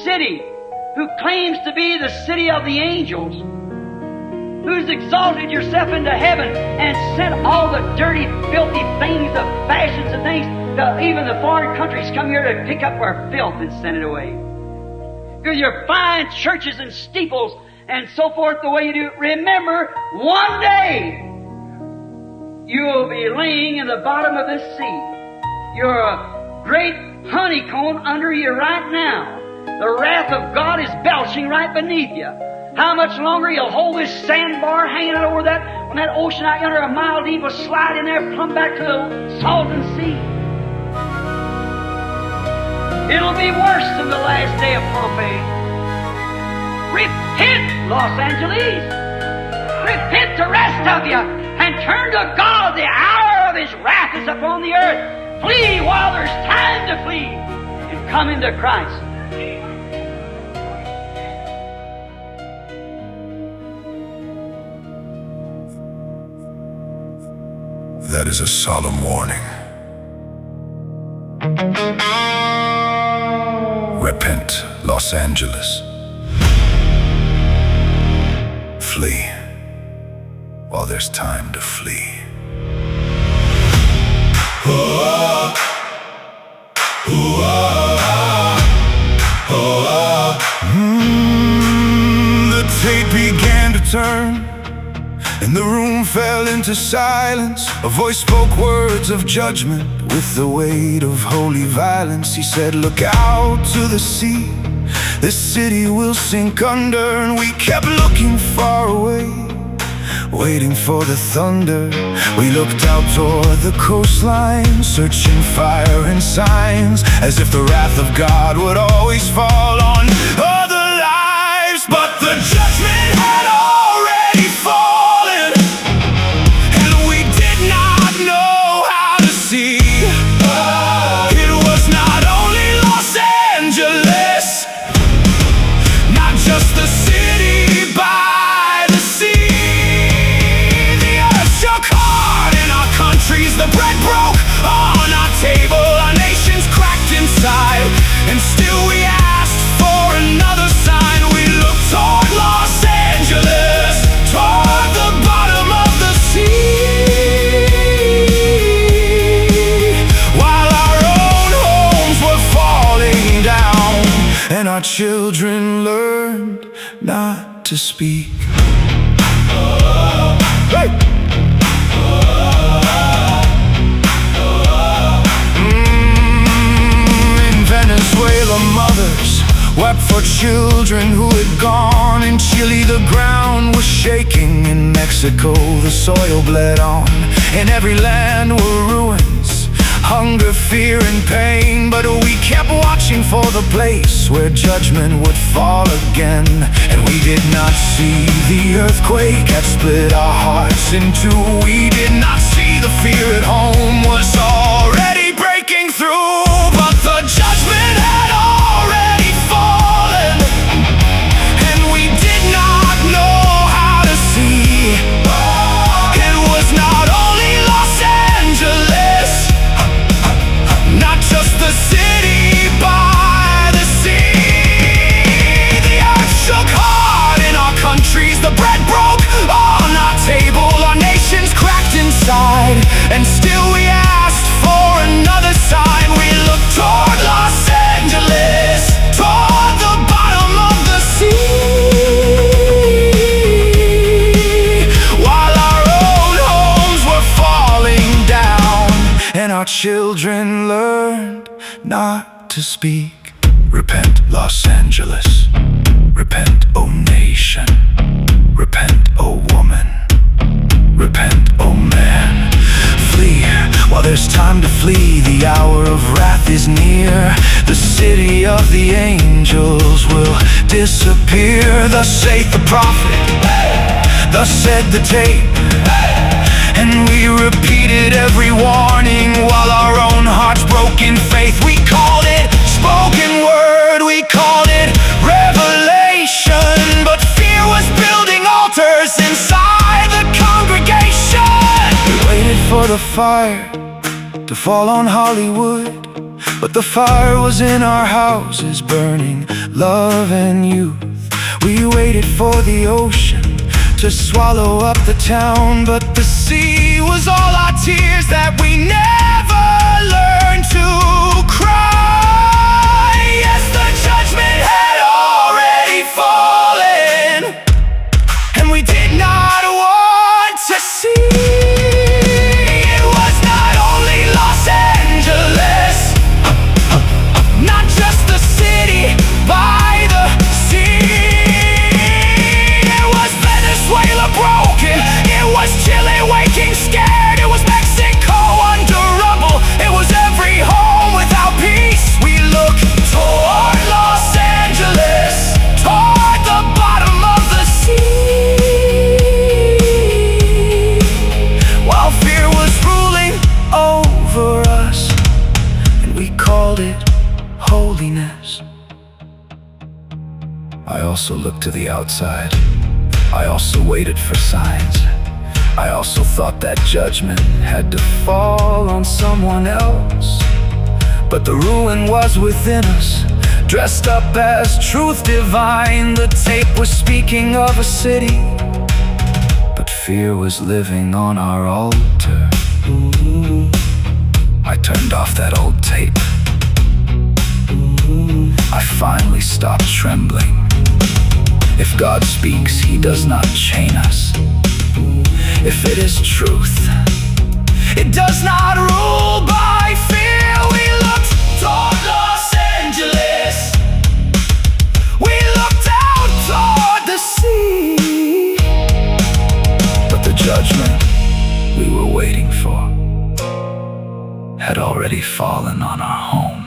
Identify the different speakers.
Speaker 1: city, who claims to be the city of the angels, who's exalted yourself into heaven and sent all the dirty, filthy things, the fashions and things, even the foreign countries come here to pick up our filth and send it away. Because your fine churches and steeples and so forth the way you do, remember, one day you'll be laying in the bottom of this sea. You're a great honeycomb under you right now. The wrath of God is belching right beneath you. How much longer you'll hold this sandbar hanging out over that, when that ocean out yonder a mile deep will slide in there, plumb back to the salton sea. It'll be worse than the last day of Pompeii. Repent, Los Angeles! Repent, the rest of you, and turn to God. The hour of His wrath is upon the earth. Flee while there's time to flee, and come into Christ.
Speaker 2: That is a solemn warning. Repent, Los Angeles. Flee while there's time to flee. The tape began to turn, and the room fell into silence. A voice spoke words of judgment with the weight of holy violence. He said, look out to the sea, this city will sink under. And we kept looking far away, waiting for the thunder. We looked out toward the coastline, searching fire and signs, as if the wrath of God would always fall on other lives. But the judgment had already fallen, and we did not know how to see. It was not only Los Angeles, not just the city by the sea. The earth shook hard in our countries, the bread broke on our table, our nations cracked inside, and still we asked for another sign. We looked toward Los Angeles, toward the bottom of the sea, while our own homes were falling down, and our children learned not to speak. Hey! In Venezuela, mothers wept for children who had gone. In Chile, the ground was shaking. In Mexico, the soil bled on. In every land were ruins, hunger, fear, and pain. But we kept watching for the place where judgment would fall again. And we did not see the earthquake that split our hearts in two. We did not see the fear at home was already breaking through. But the judgment had already fallen, and we did not know how to see. It was not only Los Angeles, not just the city by the sea. The earth shook hard in our countries, the bread broke on our table, our nations cracked inside, and still we asked for another sign. We looked toward Los Angeles, toward the bottom of the sea, while our own homes were falling down, and our children learned not to speak. Repent, Los Angeles. Repent, O nation. Repent, O woman. Repent, O man. Flee while there's time to flee. The hour of wrath is near. The city of the angels will disappear. Thus saith the prophet, thus said the tape, and we repeated every warning while our own hearts broke in faith. We called it spoken word, we called it revelation, but fear was building altars inside the congregation. We waited for the fire to fall on Hollywood, but the fire was in our houses, burning love and youth. We waited for the ocean to swallow up the town, but the sea was all our tears that we never learned to cry. Yes, the judgment had already fallen, and we did not want to see. It was not only Los Angeles, not just the city by the sea. It was Venezuela broken, it was Chile waking scared, it was Mexico under rubble, it was every home without peace. We look toward Los Angeles, toward the bottom of the sea, while fear was ruling over us, and we called it holiness. I also looked to the outside. I also waited for signs. I also thought that judgment had to fall on someone else. But the ruin was within us, dressed up as truth divine. The tape was speaking of a city, but fear was living on our altar. I turned off that old tape. I finally stopped trembling. If God speaks, He does not chain us. If it is truth, it does not rule by fear. We looked toward Los Angeles, we looked out toward the sea, but the judgment we were waiting for had already fallen on our home.